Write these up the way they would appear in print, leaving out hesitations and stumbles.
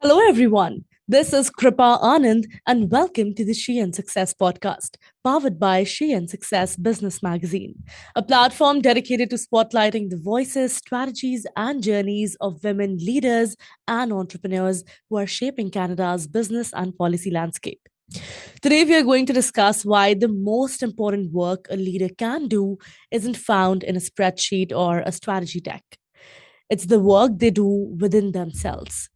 Hello, everyone. This is Kripa Anand, and welcome to the She and Success podcast, powered by She and Success Business Magazine, a platform dedicated to spotlighting the voices, strategies, and journeys of women leaders and entrepreneurs who are shaping Canada's business and policy landscape. Today, we are going to discuss why the most important work a leader can do isn't found in a spreadsheet or a strategy deck. It's the work they do within themselves.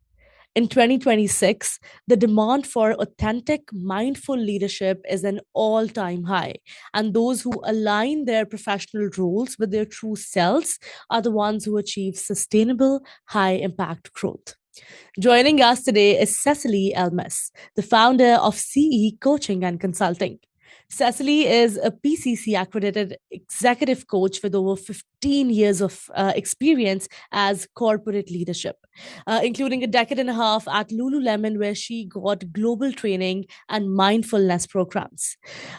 In 2026, the demand for authentic, mindful leadership is an all time high. And those who align their professional roles with their true selves are the ones who achieve sustainable, high impact growth. Joining us today is Cecily Elmas, the founder of CE Coaching and Consulting. Cecily is a PCC accredited executive coach with over 15 years of experience as corporate leadership, including a decade and a half at Lululemon, where she got global training and mindfulness programs.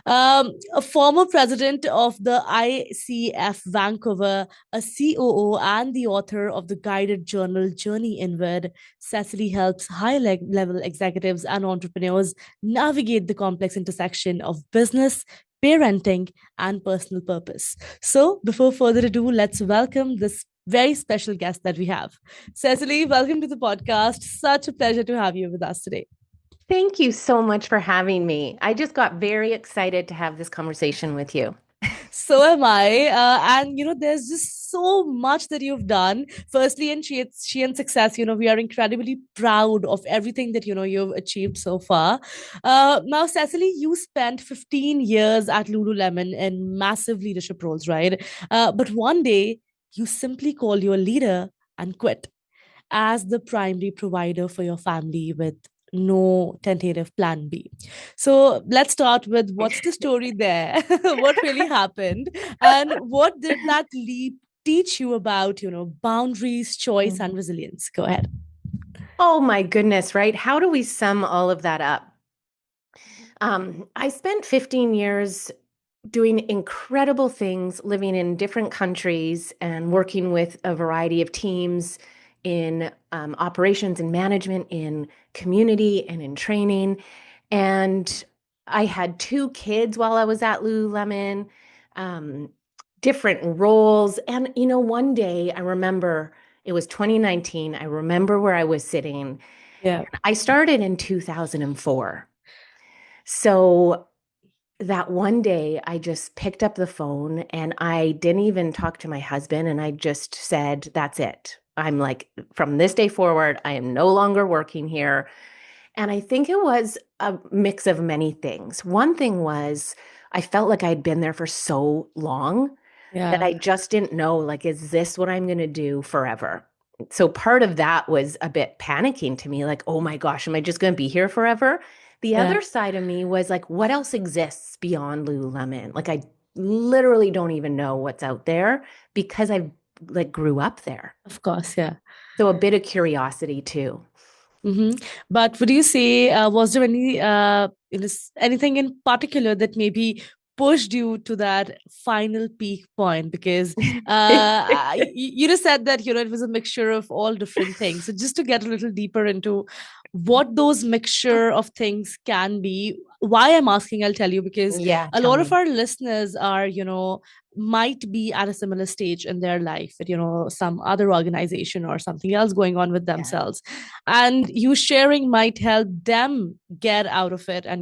A former president of the ICF Vancouver, a COO, and the author of the guided journal Journey Inward, Cecily helps high level executives and entrepreneurs navigate the complex intersection of business, parenting, and personal purpose. So, before further ado, let's welcome this very special guest that we have. Cecily, welcome to the podcast. Such a pleasure to have you with us today. Thank you so much for having me. I just got very excited to have this conversation with you. So am I. There's just so much that you've done. Firstly, in She and Success, we are incredibly proud of everything that, you've achieved so far. Now, Cecily, you spent 15 years at Lululemon in massive leadership roles, right? But one day, you simply call your leader and quit as the primary provider for your family with no tentative plan B. So let's start with what's the story there? What really happened? And what did that leap teach you about, boundaries, choice, and resilience? Go ahead. Oh my goodness, right? How do we sum all of that up? I spent 15 years doing incredible things, living in different countries and working with a variety of teams in operations and management, in community and in training. And I had two kids while I was at Lululemon, um, different roles. And, one day I remember it was 2019. I remember where I was sitting. Yeah. I started in 2004. So that one day I just picked up the phone and I didn't even talk to my husband and I just said, that's it. I'm like, from this day forward, I am no longer working here. And I think it was a mix of many things. One thing was I felt like I'd been there for so long that Yeah. I just didn't know, like, is this what I'm going to do forever? So part of that was a bit panicking to me, like, oh my gosh, am I just going to be here forever? The Yeah. other side of me was like, what else exists beyond Lululemon? Like, I literally don't even know what's out there because I like grew up there. Of course. Yeah. So a bit of curiosity too. But would you say, was there anything in particular that maybe pushed you to that final peak point? Because you just said that it was a mixture of all different things. So just to get a little deeper into what those mixture of things can be, why I'm asking, I'll tell you, because Yeah, a tell lot of me. our listeners are might be at a similar stage in their life at some other organization or something else going on with Yeah. themselves, and you sharing might help them get out of it and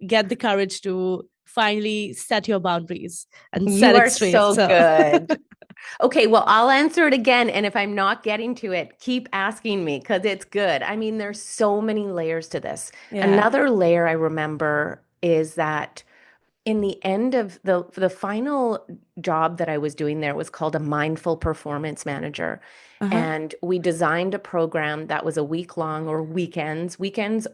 get the courage to finally set your boundaries and set You it are straight. so So good. Okay, well, I'll answer it again. And if I'm not getting to it, keep asking me because it's good. I mean, there's so many layers to this. yeah. Another layer I remember is that in the end of the final job that I was doing there was called a mindful performance manager. Uh-huh. And we designed a program that was a week long or weekends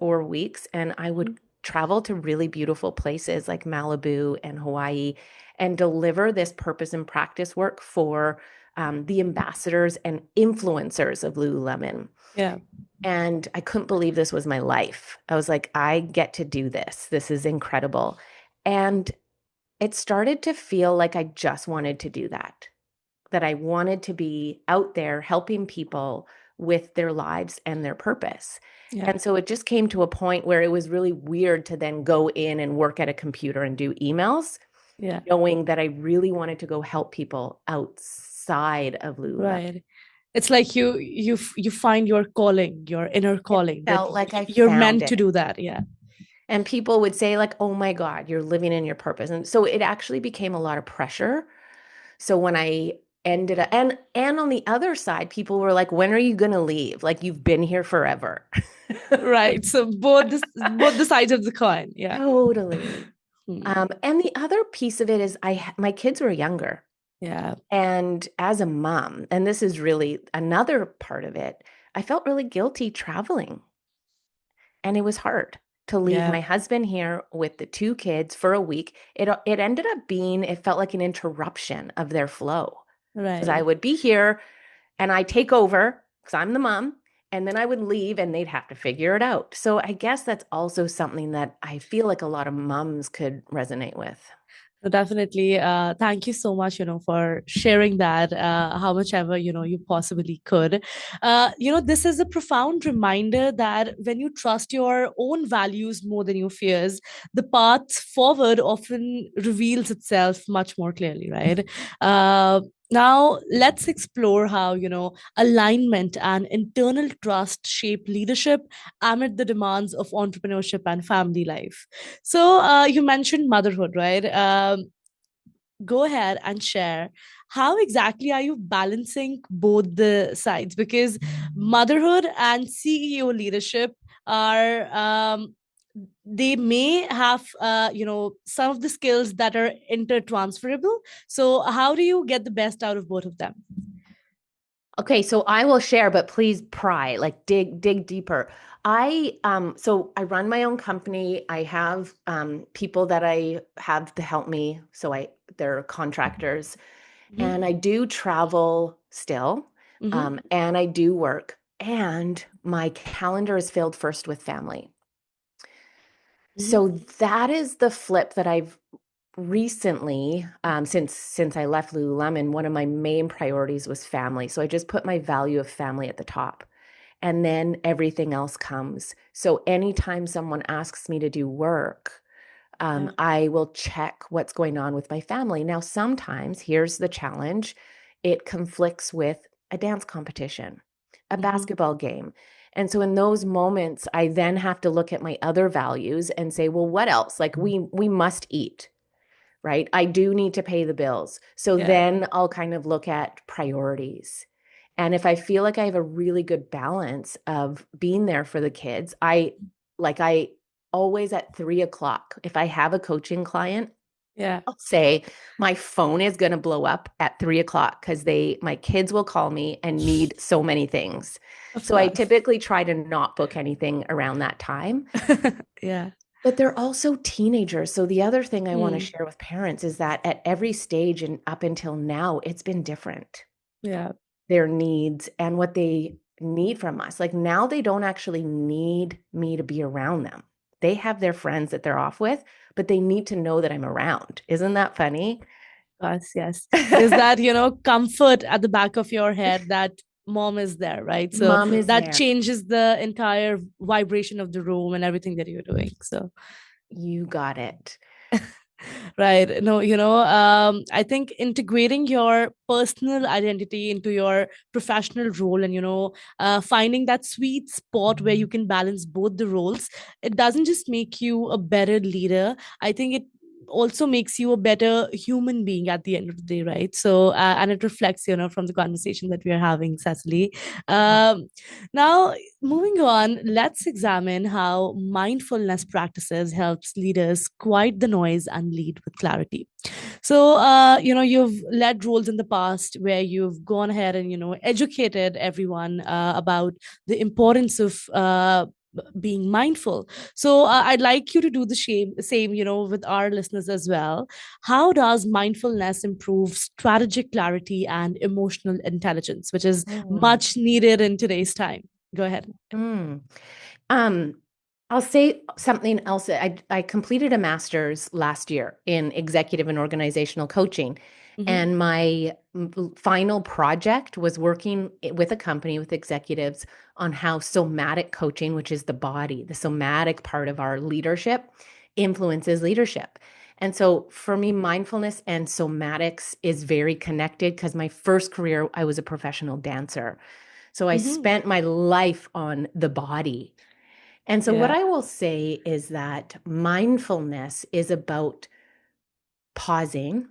or weeks. And I would travel to really beautiful places like Malibu and Hawaii and deliver this purpose and practice work for the ambassadors and influencers of Lululemon. Yeah. And I couldn't believe this was my life. I was like, I get to do this. This is incredible. And it started to feel like I just wanted to do that I wanted to be out there helping people with their lives and their purpose. Yeah. And so it just came to a point where it was really weird to then go in and work at a computer and do emails, Yeah. knowing that I really wanted to go help people outside of Lululemon. Right. It's like you find your calling, your inner It calling that felt like I you're found meant to it. do that. Yeah. And people would say, like, oh my God, you're living in your purpose. And so it actually became a lot of pressure. So when I ended up, and on the other side, people were like, when are you gonna leave? Like, you've been here forever. Right. So both the sides of the coin. Yeah. Totally. Hmm. And the other piece of it is my kids were younger. Yeah. And as a mom, and this is really another part of it, I felt really guilty traveling. And it was hard to leave Yeah. my husband here with the two kids for a week. It ended up being, it felt like an interruption of their flow because I Right. would be here and I take over because I'm the mom, and then I would leave and they'd have to figure it out. So I guess that's also something that I feel like a lot of moms could resonate with. So definitely. Thank you so much, for sharing that, how much ever, you possibly could. This is a profound reminder that when you trust your own values more than your fears, the path forward often reveals itself much more clearly, right? Now, let's explore how, alignment and internal trust shape leadership amid the demands of entrepreneurship and family life. So you mentioned motherhood, right? Go ahead and share how exactly are you balancing both the sides, because motherhood and CEO leadership are they may have some of the skills that are intertransferable. So how do you get the best out of both of them? Okay, so I will share, but please pry, like dig deeper. So I run my own company. I have people that I have to help me. They're contractors, and Hmm. I do travel still, Hmm. and I do work, and my calendar is filled first with family. Hmm. So that is the flip that I've recently, since I left Lululemon. One of my main priorities was family. So I just put my value of family at the top, and then everything else comes. So anytime someone asks me to do work, Yeah. I will check what's going on with my family. Now, sometimes here's the challenge: it conflicts with a dance competition, a Hmm. basketball game. And so in those moments, I then have to look at my other values and say, well, what else? Like we must eat, right? I do need to pay the bills. So Yeah. then I'll kind of look at priorities. And if I feel like I have a really good balance of being there for the kids, I always at 3 o'clock, if I have a coaching client, Yeah. I'll say my phone is going to blow up at 3 o'clock because my kids will call me and need so many things. Of So I course. typically try to not book anything around that time. Yeah. But they're also teenagers. So the other thing I want to Hmm. share with parents is that at every stage and up until now, it's been different. Yeah. Their needs and what they need from us. Like now they don't actually need me to be around them. They have their friends that they're off with, but they need to know that I'm around. Isn't that funny? Course, yes. There's that, comfort at the back of your head that mom is there, right? So Mom is that there. changes the entire vibration of the room and everything that you're doing. So, You got it. right. No, I think integrating your personal identity into your professional role and, finding that sweet spot where you can balance both the roles, it doesn't just make you a better leader. I think it also makes you a better human being at the end of the day, right? So and it reflects, from the conversation that we are having, Cecily. Yeah. Now, moving on, let's examine how mindfulness practices helps leaders quiet the noise and lead with clarity. So, you've led roles in the past where you've gone ahead and, educated everyone about the importance of being mindful. So, I'd like you to do the same, with our listeners as well. How does mindfulness improve strategic clarity and emotional intelligence, which is Mm. much needed in today's time? Go ahead. Mm. Um, I'll say something else. I completed a master's last year in executive and organizational coaching. Mm-hmm. And my final project was working with a company with executives on how somatic coaching, which is the body, the somatic part of our leadership, influences leadership. And so for me, mindfulness and somatics is very connected because my first career, I was a professional dancer. So I Mm-hmm. spent my life on the body. And so what Yeah. I will say is that mindfulness is about pausing,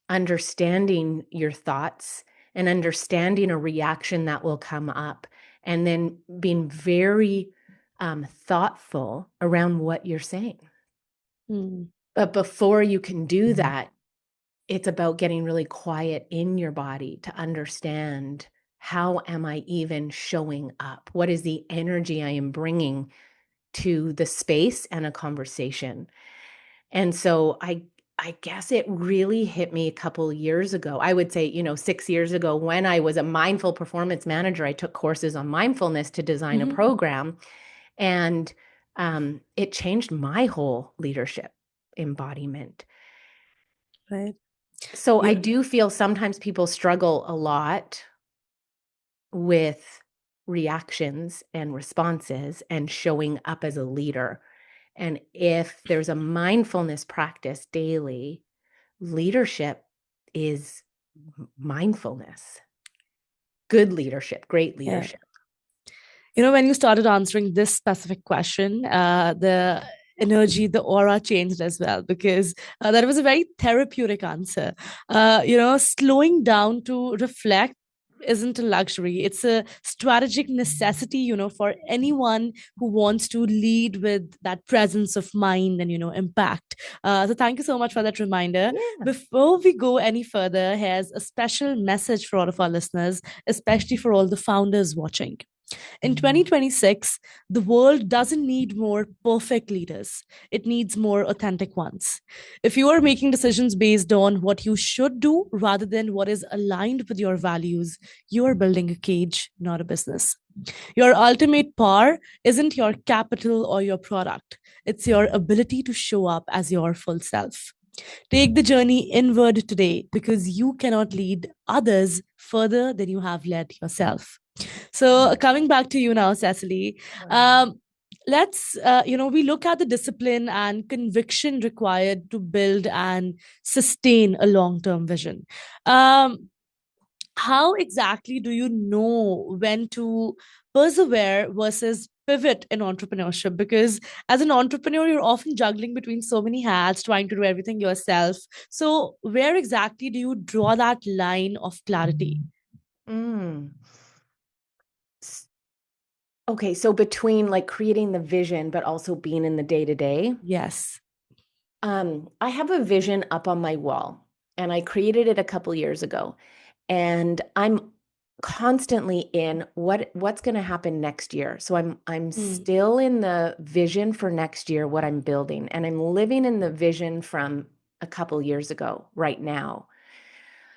understanding your thoughts, and understanding a reaction that will come up, and then being very thoughtful around what you're saying. Mm. But before you can do that, it's about getting really quiet in your body to understand, how am I even showing up? What is the energy I am bringing to the space and a conversation? And so I guess it really hit me a couple years ago. I would say, 6 years ago, when I was a mindful performance manager. I took courses on mindfulness to design a Mm-hmm. program, and it changed my whole leadership embodiment. Right. So I You, do feel sometimes people struggle a lot with reactions and responses and showing up as a leader. And if there's a mindfulness practice daily, leadership is mindfulness, good leadership, great yeah. leadership. When you started answering this specific question, the energy, the aura changed as well, because that was a very therapeutic answer. Slowing down to reflect isn't a luxury. It's a strategic necessity, for anyone who wants to lead with that presence of mind and, impact. So thank you so much for that reminder. Yeah. Before we go any further, here's a special message for all of our listeners, especially for all the founders watching. In 2026, the world doesn't need more perfect leaders. It needs more authentic ones. If you are making decisions based on what you should do rather than what is aligned with your values, you are building a cage, not a business. Your ultimate power isn't your capital or your product, it's your ability to show up as your full self. Take the journey inward today, because you cannot lead others further than you have led yourself. So coming back to you now, Cecily, Wow. um, we look at the discipline and conviction required to build and sustain a long-term vision. Um, how exactly do you know when to persevere versus pivot in entrepreneurship? Because as an entrepreneur, you're often juggling between so many hats, trying to do everything yourself. So where exactly do you draw that line of clarity? Mm. S- Okay, so between like creating the vision, but also being in the day to day, Yes. I have a vision up on my wall, and I created it a couple years ago. And I'm constantly in what's going to happen next year. So I'm Mm. still in the vision for next year, what I'm building, and I'm living in the vision from a couple years ago right now.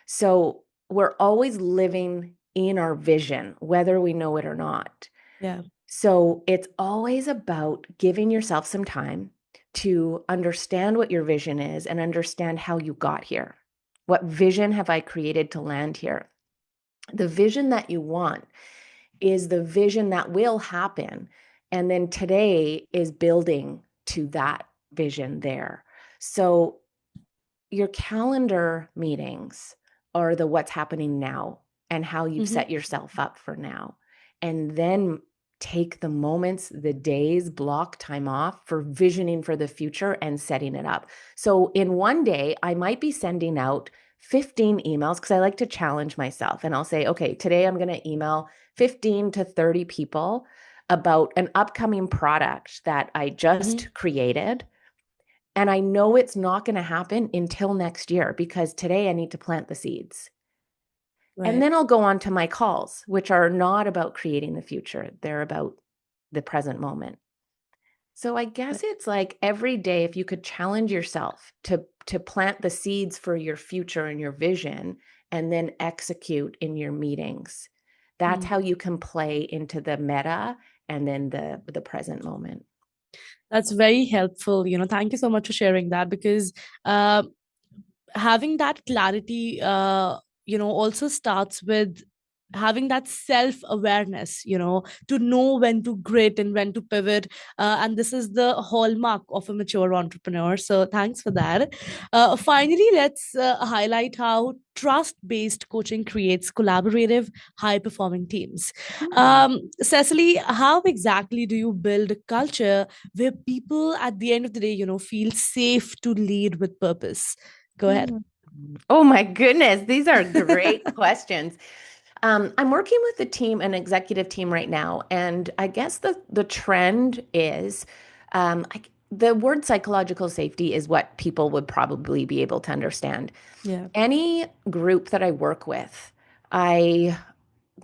So we're always living in our vision, whether we know it or not. Yeah. So it's always about giving yourself some time to understand what your vision is and understand how you got here. What vision have I created to land here? The vision that you want is the vision that will happen. And then today is building to that vision there. So your calendar meetings are the what's happening now and how you've Mm-hmm. set yourself up for now. And then take the moments, the days, block time off for visioning for the future and setting it up. So in one day, I might be sending out 15 emails, because I like to challenge myself. And I'll say, okay, today I'm going to email 15 to 30 people about an upcoming product that I Mm-hmm. just created, and I know it's not going to happen until next year, because today I need to plant the seeds. And Right. then I'll go on to my calls, which are not about creating the future. They're about the present moment. So I guess it's like every day, if you could challenge yourself to plant the seeds for your future and your vision, and then execute in your meetings. That's Mm. how you can play into the meta and then the present moment. That's very helpful. Thank you so much for sharing that, because uh, having that clarity, also starts with having that self awareness, to know when to grit and when to pivot. And this is the hallmark of a mature entrepreneur. So thanks for that. Finally, let's highlight how trust based coaching creates collaborative, high performing teams. Hmm. Cecily, how exactly do you build a culture where people at the end of the day, feel safe to lead with purpose? Go ahead. Mm. Oh my goodness, these are great questions. I'm working with a team, an executive team right now, and I guess the trend is, the word psychological safety is what people would probably be able to understand. Yeah. Any group that I work with, I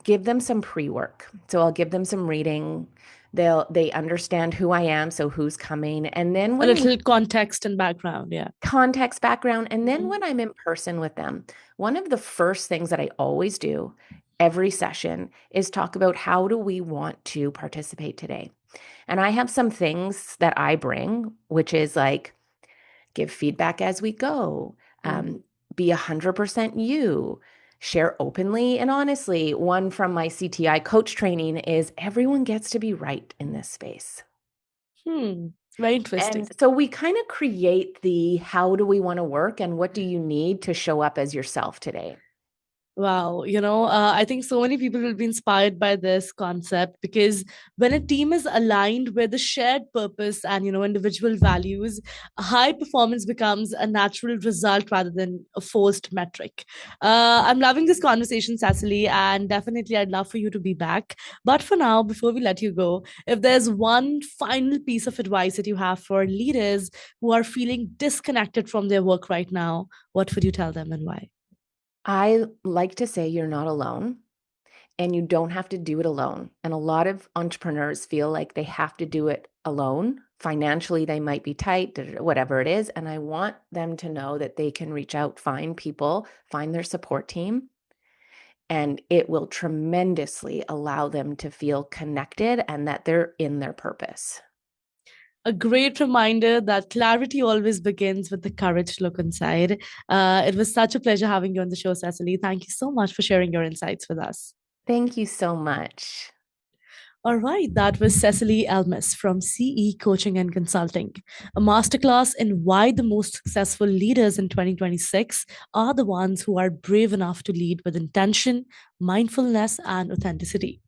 give them some pre-work. So I'll give them some reading. They understand who I am, so who's coming, and then A when we little context and background. Yeah. context background. And then Mhm. when I'm in person with them, one of the first things that I always do every session is talk about how do we want to participate today. And I have some things that I bring, which is like give feedback as we go, Mm. um, be 100% you, share openly and honestly. One from my CTI coach training is everyone gets to be right in this space. Hmm. Very interesting. And so we kind of create the how do we want to work and what do you need to show up as yourself today? Wow, I think so many people will be inspired by this concept because when a team is aligned with a shared purpose and individual values, high performance becomes a natural result rather than a forced metric. I'm loving this conversation, Cecily, and definitely I'd love for you to be back. But for now, before we let you go, if there's one final piece of advice that you have for leaders who are feeling disconnected from their work right now, what would you tell them and why? I like to say you're not alone and you don't have to do it alone. And a lot of entrepreneurs feel like they have to do it alone. Financially, they might be tight, whatever it is. And I want them to know that they can reach out, find people, find their support team, and it will tremendously allow them to feel connected and that they're in their purpose. A great reminder that clarity always begins with the courage to look inside. It was such a pleasure having you on the show, Cecily. Thank you so much for sharing your insights with us. Thank you so much. All right, that was Cecily Elmas from CE Coaching and Consulting, a masterclass in why the most successful leaders in 2026 are the ones who are brave enough to lead with intention, mindfulness, and authenticity.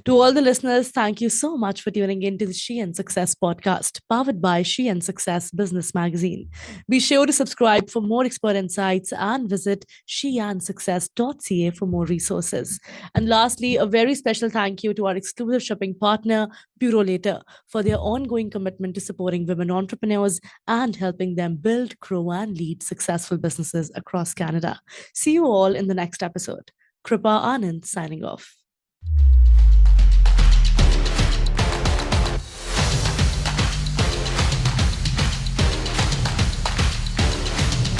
To all the listeners, thank you so much for tuning in to the She and Success podcast, powered by She and Success Business Magazine. Be sure to subscribe for more expert insights and visit sheandsuccess.ca for more resources. And lastly, a very special thank you to our exclusive shipping partner, Bureau Later, for their ongoing commitment to supporting women entrepreneurs and helping them build, grow, and lead successful businesses across Canada. See you all in the next episode. Kripa Anand signing off.